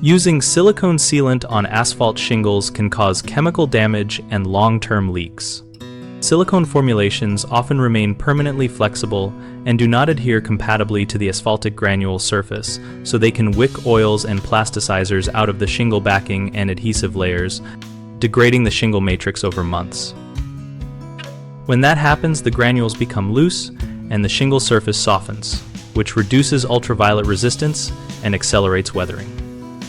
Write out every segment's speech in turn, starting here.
Using silicone sealant on asphalt shingles can cause chemical damage and long-term leaks. Silicone formulations often remain permanently flexible and do not adhere compatibly to the asphaltic granule surface, so they can wick oils and plasticizers out of the shingle backing and adhesive layers, degrading the shingle matrix over months. When that happens, the granules become loose and the shingle surface softens, which reduces ultraviolet resistance and accelerates weathering.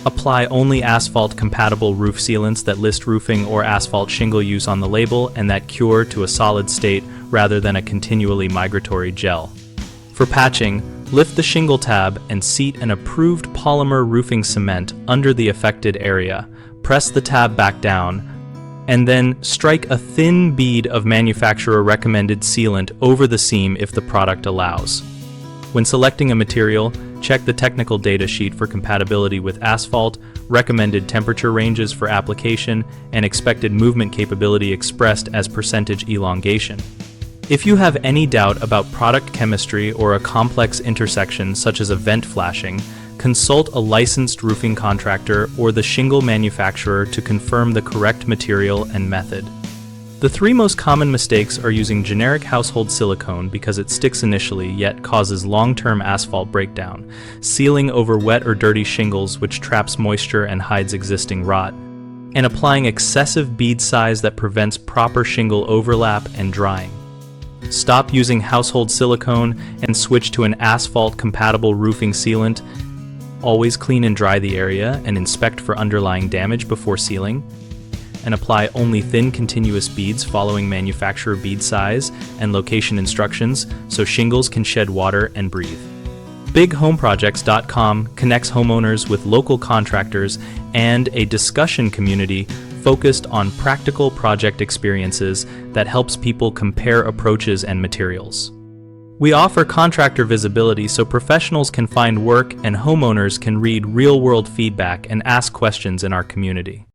Apply only asphalt-compatible roof sealants that list roofing or asphalt shingle use on the label and that cure to a solid state rather than a continually migratory gel. For patching, lift the shingle tab and seat an approved polymer roofing cement under the affected area. Press the tab back down, and then strike a thin bead of manufacturer-recommended sealant over the seam if the product allows. When selecting a material, check the technical data sheet for compatibility with asphalt, recommended temperature ranges for application, and expected movement capability expressed as percentage elongation. If you have any doubt about product chemistry or a complex intersection such as a vent flashing, consult a licensed roofing contractor or the shingle manufacturer to confirm the correct material and method. The three most common mistakes are using generic household silicone because it sticks initially yet causes long-term asphalt breakdown, sealing over wet or dirty shingles which traps moisture and hides existing rot, and applying excessive bead size that prevents proper shingle overlap and drying. Stop using household silicone and switch to an asphalt-compatible roofing sealant. Always clean and dry the area and inspect for underlying damage before sealing. And apply only thin continuous beads following manufacturer bead size and location instructions so shingles can shed water and breathe. BigHomeProjects.com connects homeowners with local contractors and a discussion community focused on practical project experiences that helps people compare approaches and materials. We offer contractor visibility so professionals can find work and homeowners can read real-world feedback and ask questions in our community.